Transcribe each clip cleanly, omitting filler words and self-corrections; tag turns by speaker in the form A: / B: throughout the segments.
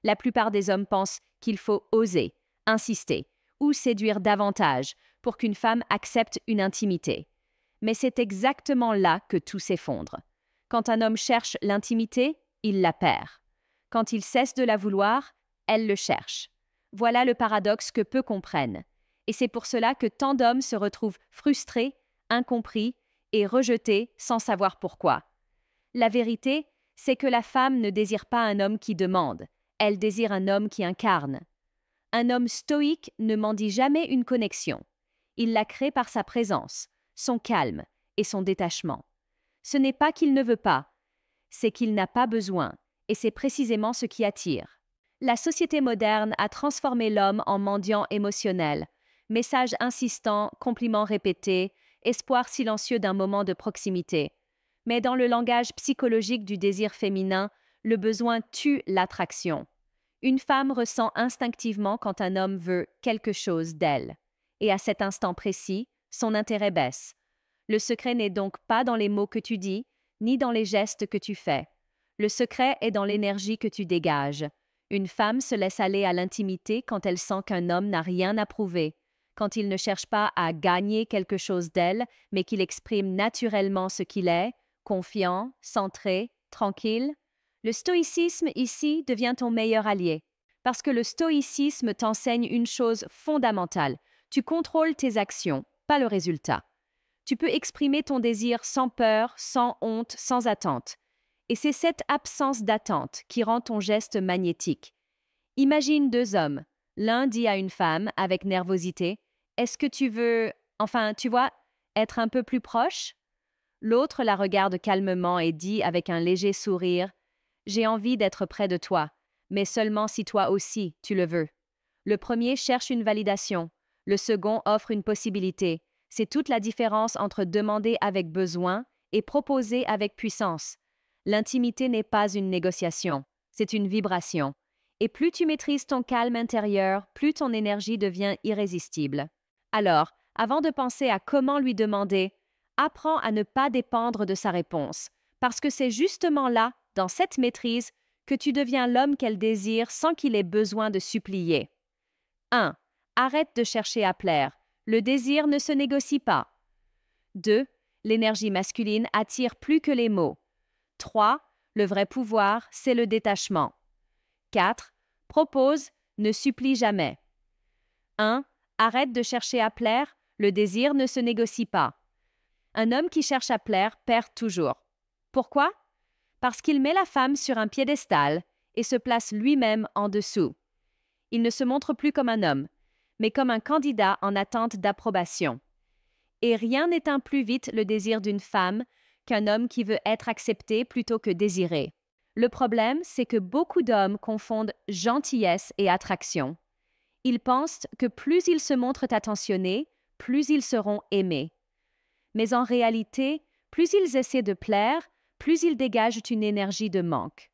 A: La plupart des hommes pensent qu'il faut oser, insister ou séduire davantage pour qu'une femme accepte une intimité. Mais c'est exactement là que tout s'effondre. Quand un homme cherche l'intimité, il la perd. Quand il cesse de la vouloir, elle le cherche. Voilà le paradoxe que peu comprennent. Et c'est pour cela que tant d'hommes se retrouvent frustrés, incompris et rejetés sans savoir pourquoi. La vérité, c'est que la femme ne désire pas un homme qui demande, elle désire un homme qui incarne. Un homme stoïque ne mendie jamais une connexion. Il la crée par sa présence, son calme et son détachement. Ce n'est pas qu'il ne veut pas, c'est qu'il n'a pas besoin, et c'est précisément ce qui attire. La société moderne a transformé l'homme en mendiant émotionnel. Messages insistants, compliments répétés, espoir silencieux d'un moment de proximité. Mais dans le langage psychologique du désir féminin, le besoin tue l'attraction. Une femme ressent instinctivement quand un homme veut quelque chose d'elle. Et à cet instant précis, son intérêt baisse. Le secret n'est donc pas dans les mots que tu dis, ni dans les gestes que tu fais. Le secret est dans l'énergie que tu dégages. Une femme se laisse aller à l'intimité quand elle sent qu'un homme n'a rien à prouver, quand il ne cherche pas à gagner quelque chose d'elle, mais qu'il exprime naturellement ce qu'il est, confiant, centré, tranquille. Le stoïcisme ici devient ton meilleur allié, parce que le stoïcisme t'enseigne une chose fondamentale. Tu contrôles tes actions, pas le résultat. Tu peux exprimer ton désir sans peur, sans honte, sans attente. Et c'est cette absence d'attente qui rend ton geste magnétique. Imagine deux hommes. L'un dit à une femme avec nervosité « Est-ce que tu veux, enfin, tu vois, être un peu plus proche ?» L'autre la regarde calmement et dit avec un léger sourire « J'ai envie d'être près de toi, mais seulement si toi aussi tu le veux. » Le premier cherche une validation, le second offre une possibilité. C'est toute la différence entre demander avec besoin et proposer avec puissance. L'intimité n'est pas une négociation, c'est une vibration. Et plus tu maîtrises ton calme intérieur, plus ton énergie devient irrésistible. Alors, avant de penser à comment lui demander, apprends à ne pas dépendre de sa réponse, parce que c'est justement là, dans cette maîtrise, que tu deviens l'homme qu'elle désire sans qu'il ait besoin de supplier. 1. Arrête de chercher à plaire. Le désir ne se négocie pas. 2. L'énergie masculine attire plus que les mots. 3. Le vrai pouvoir, c'est le détachement. 4. Propose, ne supplie jamais. 1. Arrête de chercher à plaire, le désir ne se négocie pas. Un homme qui cherche à plaire perd toujours. Pourquoi? Parce qu'il met la femme sur un piédestal et se place lui-même en dessous. Il ne se montre plus comme un homme, mais comme un candidat en attente d'approbation. Et rien n'éteint plus vite le désir d'une femme qu'un homme qui veut être accepté plutôt que désiré. Le problème, c'est que beaucoup d'hommes confondent gentillesse et attraction. Ils pensent que plus ils se montrent attentionnés, plus ils seront aimés. Mais en réalité, plus ils essaient de plaire, plus ils dégagent une énergie de manque.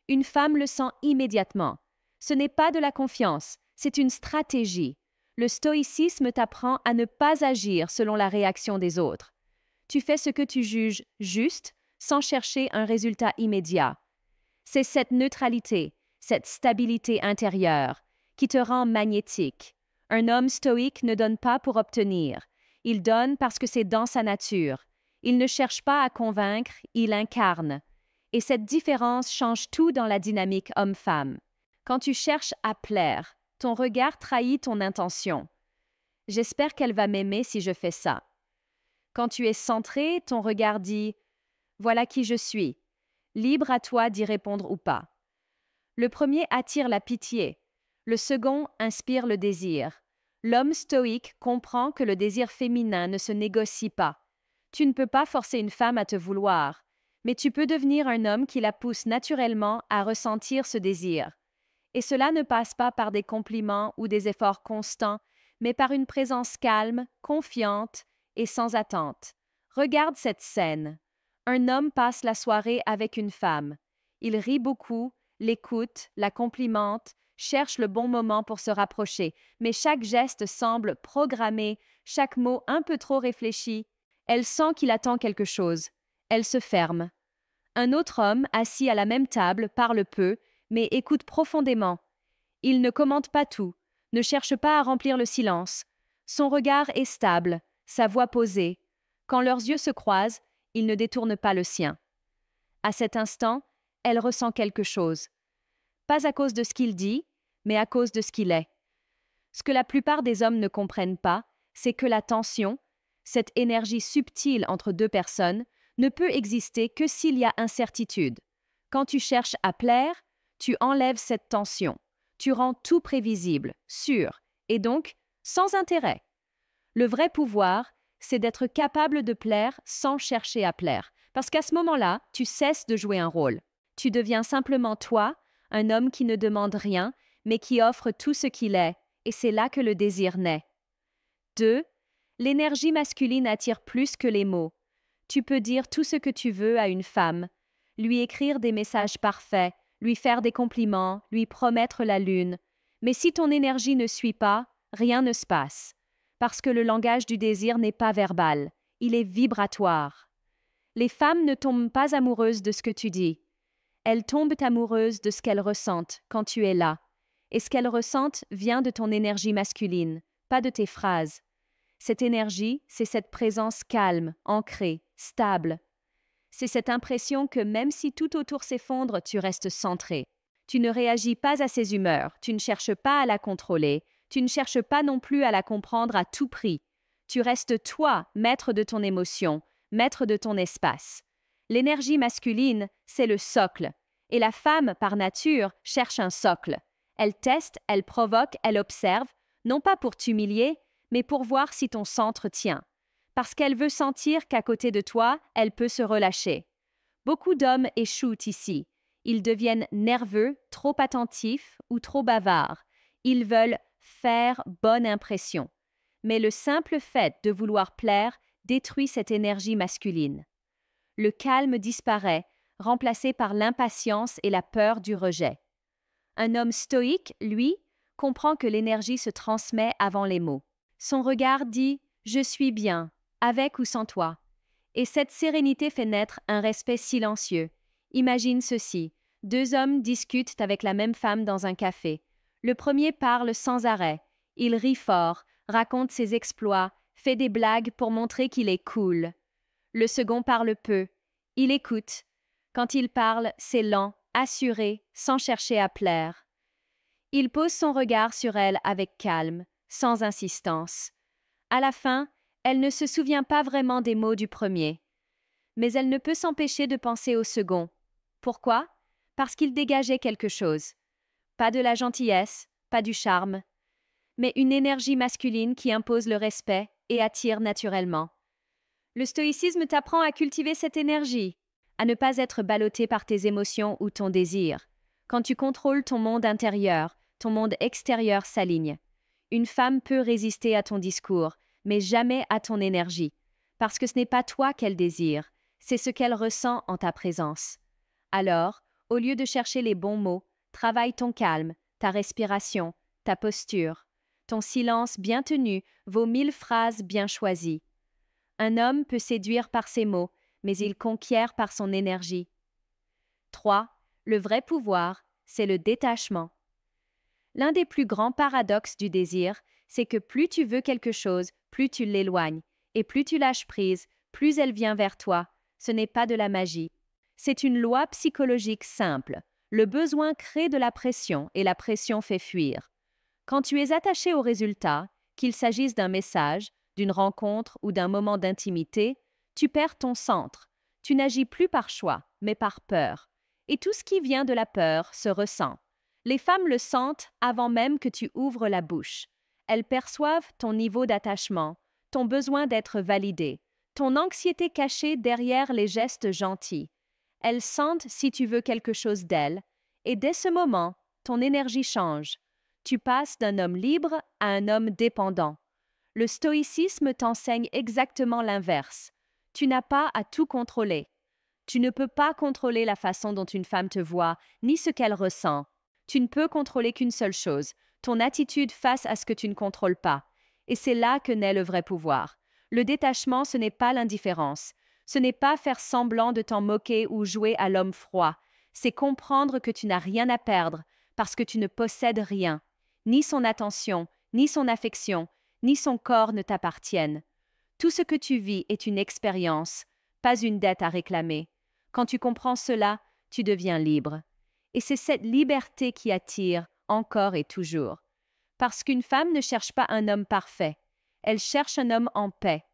A: Une femme le sent immédiatement. Ce n'est pas de la confiance, c'est une stratégie. Le stoïcisme t'apprend à ne pas agir selon la réaction des autres. Tu fais ce que tu juges juste, sans chercher un résultat immédiat. C'est cette neutralité, cette stabilité intérieure, qui te rend magnétique. Un homme stoïque ne donne pas pour obtenir. Il donne parce que c'est dans sa nature. Il ne cherche pas à convaincre, il incarne. Et cette différence change tout dans la dynamique homme-femme. Quand tu cherches à plaire, ton regard trahit ton intention. J'espère qu'elle va m'aimer si je fais ça. Quand tu es centré, ton regard dit « Voilà qui je suis ». Libre à toi d'y répondre ou pas. Le premier attire la pitié. Le second inspire le désir. L'homme stoïque comprend que le désir féminin ne se négocie pas. Tu ne peux pas forcer une femme à te vouloir, mais tu peux devenir un homme qui la pousse naturellement à ressentir ce désir. Et cela ne passe pas par des compliments ou des efforts constants, mais par une présence calme, confiante et sans attente. Regarde cette scène. Un homme passe la soirée avec une femme. Il rit beaucoup, l'écoute, la complimente, cherche le bon moment pour se rapprocher, mais chaque geste semble programmé, chaque mot un peu trop réfléchi. Elle sent qu'il attend quelque chose. Elle se ferme. Un autre homme, assis à la même table, parle peu, mais écoute profondément. Il ne commente pas tout, ne cherche pas à remplir le silence. Son regard est stable, sa voix posée. Quand leurs yeux se croisent, il ne détourne pas le sien. À cet instant, elle ressent quelque chose. Pas à cause de ce qu'il dit, mais à cause de ce qu'il est. Ce que la plupart des hommes ne comprennent pas, c'est que la tension, cette énergie subtile entre deux personnes, ne peut exister que s'il y a incertitude. Quand tu cherches à plaire, tu enlèves cette tension. Tu rends tout prévisible, sûr, et donc sans intérêt. Le vrai pouvoir, c'est d'être capable de plaire sans chercher à plaire. Parce qu'à ce moment-là, tu cesses de jouer un rôle. Tu deviens simplement toi, un homme qui ne demande rien, mais qui offre tout ce qu'il est, et c'est là que le désir naît. 2. L'énergie masculine attire plus que les mots. Tu peux dire tout ce que tu veux à une femme, lui écrire des messages parfaits, lui faire des compliments, lui promettre la lune. Mais si ton énergie ne suit pas, rien ne se passe. Parce que le langage du désir n'est pas verbal, il est vibratoire. Les femmes ne tombent pas amoureuses de ce que tu dis. Elles tombent amoureuses de ce qu'elles ressentent quand tu es là. Et ce qu'elles ressentent vient de ton énergie masculine, pas de tes phrases. Cette énergie, c'est cette présence calme, ancrée, stable. C'est cette impression que même si tout autour s'effondre, tu restes centré. Tu ne réagis pas à ses humeurs, tu ne cherches pas à la contrôler, tu ne cherches pas non plus à la comprendre à tout prix. Tu restes toi, maître de ton émotion, maître de ton espace. L'énergie masculine, c'est le socle. Et la femme, par nature, cherche un socle. Elle teste, elle provoque, elle observe, non pas pour t'humilier, mais pour voir si ton centre tient. Parce qu'elle veut sentir qu'à côté de toi, elle peut se relâcher. Beaucoup d'hommes échouent ici. Ils deviennent nerveux, trop attentifs ou trop bavards. Ils veulent faire bonne impression. Mais le simple fait de vouloir plaire détruit cette énergie masculine. Le calme disparaît, remplacé par l'impatience et la peur du rejet. Un homme stoïque, lui, comprend que l'énergie se transmet avant les mots. Son regard dit « Je suis bien », avec ou sans toi. Et cette sérénité fait naître un respect silencieux. Imagine ceci, 2 hommes discutent avec la même femme dans un café. Le premier parle sans arrêt. Il rit fort, raconte ses exploits, fait des blagues pour montrer qu'il est cool. Le second parle peu. Il écoute. Quand il parle, c'est lent, assuré, sans chercher à plaire. Il pose son regard sur elle avec calme, sans insistance. À la fin, elle ne se souvient pas vraiment des mots du premier. Mais elle ne peut s'empêcher de penser au second. Pourquoi? Parce qu'il dégageait quelque chose. Pas de la gentillesse, pas du charme, mais une énergie masculine qui impose le respect et attire naturellement. Le stoïcisme t'apprend à cultiver cette énergie, à ne pas être ballotté par tes émotions ou ton désir. Quand tu contrôles ton monde intérieur, ton monde extérieur s'aligne. Une femme peut résister à ton discours, mais jamais à ton énergie, parce que ce n'est pas toi qu'elle désire, c'est ce qu'elle ressent en ta présence. Alors, au lieu de chercher les bons mots, travaille ton calme, ta respiration, ta posture. Ton silence bien tenu vaut 1000 phrases bien choisies. Un homme peut séduire par ses mots, mais il conquiert par son énergie. 3. Le vrai pouvoir, c'est le détachement. L'un des plus grands paradoxes du désir, c'est que plus tu veux quelque chose, plus tu l'éloignes, et plus tu lâches prise, plus elle vient vers toi. Ce n'est pas de la magie. C'est une loi psychologique simple. Le besoin crée de la pression et la pression fait fuir. Quand tu es attaché au résultat, qu'il s'agisse d'un message, d'une rencontre ou d'un moment d'intimité, tu perds ton centre. Tu n'agis plus par choix, mais par peur. Et tout ce qui vient de la peur se ressent. Les femmes le sentent avant même que tu ouvres la bouche. Elles perçoivent ton niveau d'attachement, ton besoin d'être validé, ton anxiété cachée derrière les gestes gentils. Elles sentent si tu veux quelque chose d'elles, et dès ce moment, ton énergie change. Tu passes d'un homme libre à un homme dépendant. Le stoïcisme t'enseigne exactement l'inverse. Tu n'as pas à tout contrôler. Tu ne peux pas contrôler la façon dont une femme te voit, ni ce qu'elle ressent. Tu ne peux contrôler qu'une seule chose, ton attitude face à ce que tu ne contrôles pas. Et c'est là que naît le vrai pouvoir. Le détachement, ce n'est pas l'indifférence. Ce n'est pas faire semblant de t'en moquer ou jouer à l'homme froid. C'est comprendre que tu n'as rien à perdre parce que tu ne possèdes rien. Ni son attention, ni son affection, ni son corps ne t'appartiennent. Tout ce que tu vis est une expérience, pas une dette à réclamer. Quand tu comprends cela, tu deviens libre. Et c'est cette liberté qui attire encore et toujours. Parce qu'une femme ne cherche pas un homme parfait. Elle cherche un homme en paix.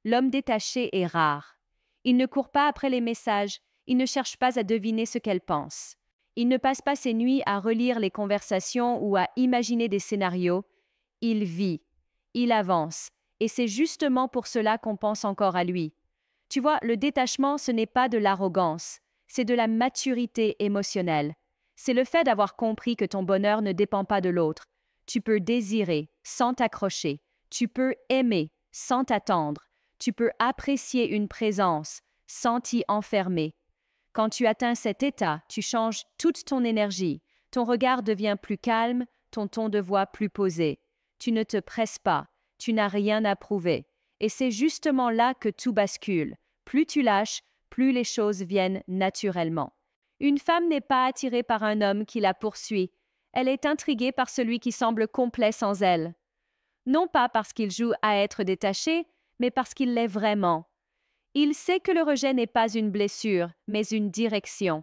A: L'homme détaché est rare. Il ne court pas après les messages, il ne cherche pas à deviner ce qu'elle pense. Il ne passe pas ses nuits à relire les conversations ou à imaginer des scénarios. Il vit, il avance, et c'est justement pour cela qu'on pense encore à lui. Tu vois, le détachement, ce n'est pas de l'arrogance, c'est de la maturité émotionnelle. C'est le fait d'avoir compris que ton bonheur ne dépend pas de l'autre. Tu peux désirer sans t'accrocher. Tu peux aimer sans t'attendre. Tu peux apprécier une présence sans t'y enfermer. Quand tu atteins cet état, tu changes toute ton énergie. Ton regard devient plus calme, ton ton de voix plus posé. Tu ne te presses pas, tu n'as rien à prouver. Et c'est justement là que tout bascule. Plus tu lâches, plus les choses viennent naturellement. Une femme n'est pas attirée par un homme qui la poursuit. Elle est intriguée par celui qui semble complet sans elle. Non pas parce qu'il joue à être détaché, mais parce qu'il l'est vraiment. Il sait que le rejet n'est pas une blessure, mais une direction.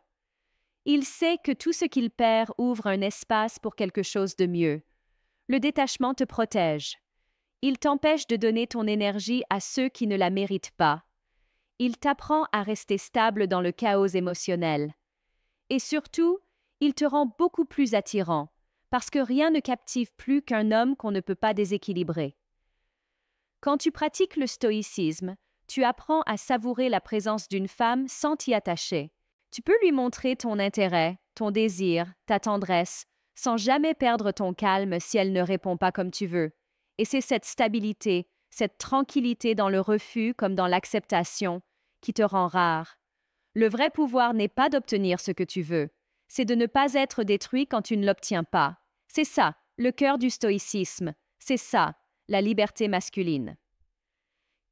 A: Il sait que tout ce qu'il perd ouvre un espace pour quelque chose de mieux. Le détachement te protège. Il t'empêche de donner ton énergie à ceux qui ne la méritent pas. Il t'apprend à rester stable dans le chaos émotionnel. Et surtout, il te rend beaucoup plus attirant, parce que rien ne captive plus qu'un homme qu'on ne peut pas déséquilibrer. Quand tu pratiques le stoïcisme, tu apprends à savourer la présence d'une femme sans t'y attacher. Tu peux lui montrer ton intérêt, ton désir, ta tendresse, sans jamais perdre ton calme si elle ne répond pas comme tu veux. Et c'est cette stabilité, cette tranquillité dans le refus comme dans l'acceptation, qui te rend rare. Le vrai pouvoir n'est pas d'obtenir ce que tu veux, c'est de ne pas être détruit quand tu ne l'obtiens pas. C'est ça, le cœur du stoïcisme. C'est ça, la liberté masculine.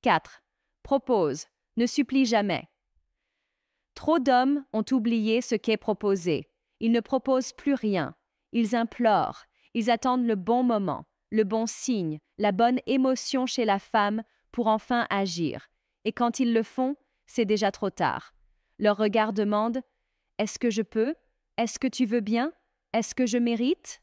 A: 4. Propose, ne supplie jamais. Trop d'hommes ont oublié ce qu'est proposer. Ils ne proposent plus rien. Ils implorent. Ils attendent le bon moment, le bon signe, la bonne émotion chez la femme pour enfin agir. Et quand ils le font, c'est déjà trop tard. Leur regard demande « Est-ce que je peux? Est-ce que tu veux bien? Est-ce que je mérite ?»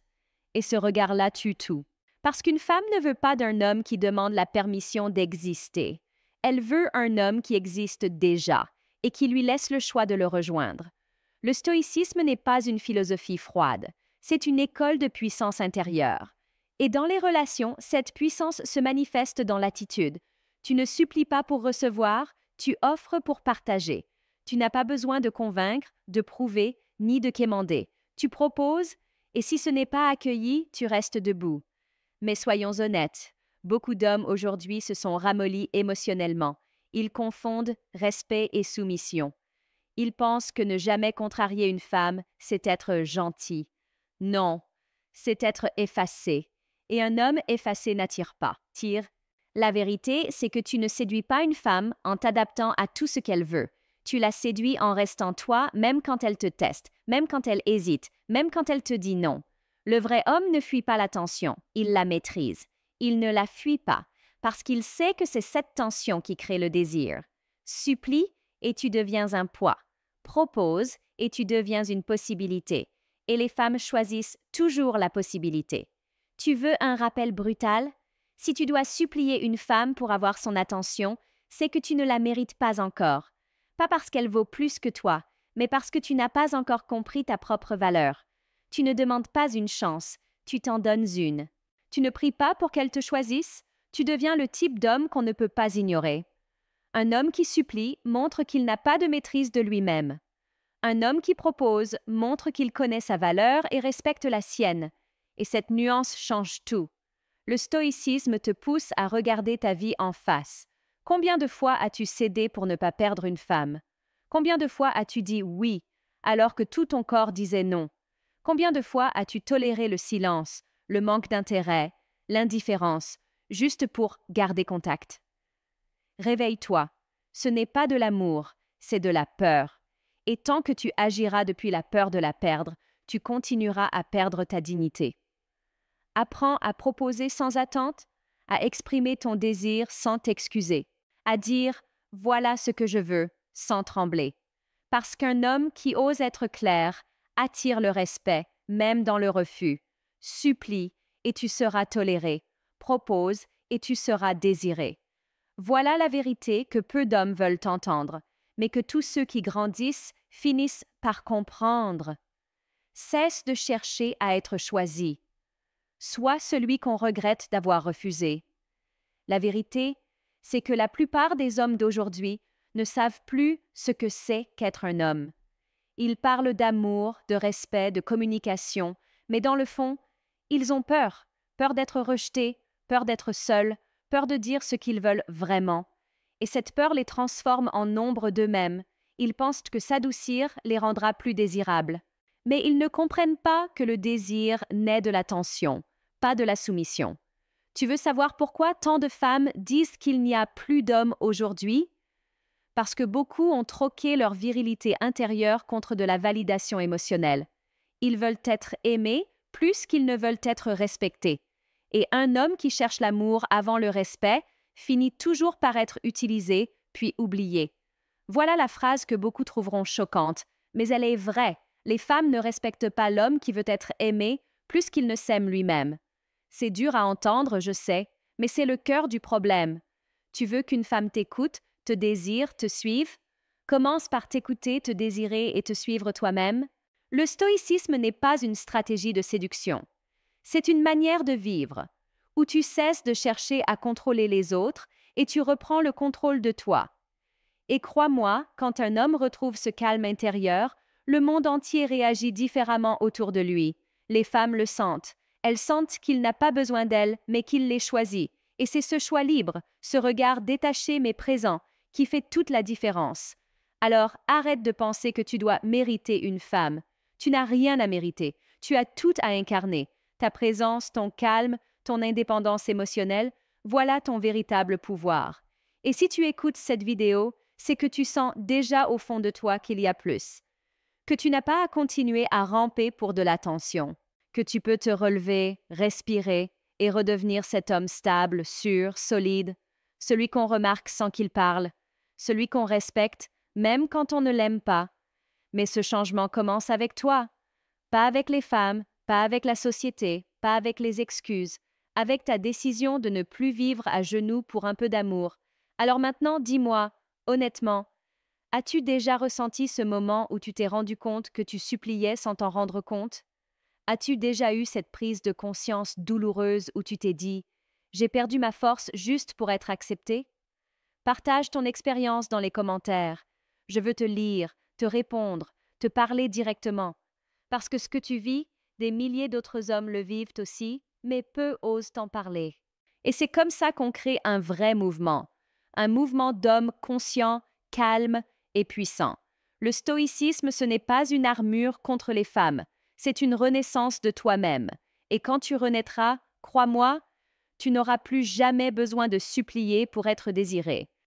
A: Et ce regard-là tue tout. Parce qu'une femme ne veut pas d'un homme qui demande la permission d'exister. Elle veut un homme qui existe déjà et qui lui laisse le choix de le rejoindre. Le stoïcisme n'est pas une philosophie froide, c'est une école de puissance intérieure. Et dans les relations, cette puissance se manifeste dans l'attitude. Tu ne supplies pas pour recevoir, tu offres pour partager. Tu n'as pas besoin de convaincre, de prouver, ni de quémander. Tu proposes, et si ce n'est pas accueilli, tu restes debout. Mais soyons honnêtes, beaucoup d'hommes aujourd'hui se sont ramollis émotionnellement. Ils confondent respect et soumission. Ils pensent que ne jamais contrarier une femme, c'est être gentil. Non, c'est être effacé. Et un homme effacé n'attire pas. La vérité, c'est que tu ne séduis pas une femme en t'adaptant à tout ce qu'elle veut. Tu la séduis en restant toi, même quand elle te teste, même quand elle hésite, même quand elle te dit non. Le vrai homme ne fuit pas la tension, il la maîtrise. Il ne la fuit pas, parce qu'il sait que c'est cette tension qui crée le désir. Supplie et tu deviens un poids. Propose et tu deviens une possibilité. Et les femmes choisissent toujours la possibilité. Tu veux un rappel brutal? Si tu dois supplier une femme pour avoir son attention, c'est que tu ne la mérites pas encore. Pas parce qu'elle vaut plus que toi, mais parce que tu n'as pas encore compris ta propre valeur. Tu ne demandes pas une chance, tu t'en donnes une. Tu ne pries pas pour qu'elle te choisisse, tu deviens le type d'homme qu'on ne peut pas ignorer. Un homme qui supplie montre qu'il n'a pas de maîtrise de lui-même. Un homme qui propose montre qu'il connaît sa valeur et respecte la sienne. Et cette nuance change tout. Le stoïcisme te pousse à regarder ta vie en face. Combien de fois as-tu cédé pour ne pas perdre une femme? Combien de fois as-tu dit oui, alors que tout ton corps disait non? Combien de fois as-tu toléré le silence, le manque d'intérêt, l'indifférence, juste pour garder contact? Réveille-toi. Ce n'est pas de l'amour, c'est de la peur. Et tant que tu agiras depuis la peur de la perdre, tu continueras à perdre ta dignité. Apprends à proposer sans attente, à exprimer ton désir sans t'excuser, à dire « voilà ce que je veux » sans trembler. Parce qu'un homme qui ose être clair attire le respect, même dans le refus. Supplie et tu seras toléré. Propose et tu seras désiré. Voilà la vérité que peu d'hommes veulent entendre, mais que tous ceux qui grandissent finissent par comprendre. Cesse de chercher à être choisi. Sois celui qu'on regrette d'avoir refusé. La vérité, c'est que la plupart des hommes d'aujourd'hui ne savent plus ce que c'est qu'être un homme. Ils parlent d'amour, de respect, de communication, mais dans le fond, ils ont peur. Peur d'être rejetés, peur d'être seuls, peur de dire ce qu'ils veulent vraiment. Et cette peur les transforme en ombre d'eux-mêmes. Ils pensent que s'adoucir les rendra plus désirables. Mais ils ne comprennent pas que le désir naît de la tension, pas de la soumission. Tu veux savoir pourquoi tant de femmes disent qu'il n'y a plus d'hommes aujourd'hui? Parce que beaucoup ont troqué leur virilité intérieure contre de la validation émotionnelle. Ils veulent être aimés plus qu'ils ne veulent être respectés. Et un homme qui cherche l'amour avant le respect finit toujours par être utilisé, puis oublié. Voilà la phrase que beaucoup trouveront choquante, mais elle est vraie. Les femmes ne respectent pas l'homme qui veut être aimé plus qu'il ne s'aime lui-même. C'est dur à entendre, je sais, mais c'est le cœur du problème. Tu veux qu'une femme t'écoute, te désire, te suive? Commence par t'écouter, te désirer et te suivre toi-même. Le stoïcisme n'est pas une stratégie de séduction. C'est une manière de vivre, où tu cesses de chercher à contrôler les autres et tu reprends le contrôle de toi. Et crois-moi, quand un homme retrouve ce calme intérieur, le monde entier réagit différemment autour de lui. Les femmes le sentent. Elles sentent qu'il n'a pas besoin d'elles, mais qu'il les choisit. Et c'est ce choix libre, ce regard détaché mais présent, qui fait toute la différence. Alors arrête de penser que tu dois mériter une femme. Tu n'as rien à mériter. Tu as tout à incarner. Ta présence, ton calme, ton indépendance émotionnelle, voilà ton véritable pouvoir. Et si tu écoutes cette vidéo, c'est que tu sens déjà au fond de toi qu'il y a plus. Que tu n'as pas à continuer à ramper pour de l'attention. Que tu peux te relever, respirer et redevenir cet homme stable, sûr, solide, celui qu'on remarque sans qu'il parle, celui qu'on respecte, même quand on ne l'aime pas. Mais ce changement commence avec toi, pas avec les femmes, pas avec la société, pas avec les excuses, avec ta décision de ne plus vivre à genoux pour un peu d'amour. Alors maintenant, dis-moi, honnêtement, as-tu déjà ressenti ce moment où tu t'es rendu compte que tu suppliais sans t'en rendre compte? As-tu déjà eu cette prise de conscience douloureuse où tu t'es dit « J'ai perdu ma force juste pour être accepté » Partage ton expérience dans les commentaires. Je veux te lire, te répondre, te parler directement. Parce que ce que tu vis, des milliers d'autres hommes le vivent aussi, mais peu osent t'en parler. Et c'est comme ça qu'on crée un vrai mouvement. Un mouvement d'hommes conscients, calmes et puissants. Le stoïcisme, ce n'est pas une armure contre les femmes. C'est une renaissance de toi-même. Et quand tu renaîtras, crois-moi, tu n'auras plus jamais besoin de supplier pour être désiré.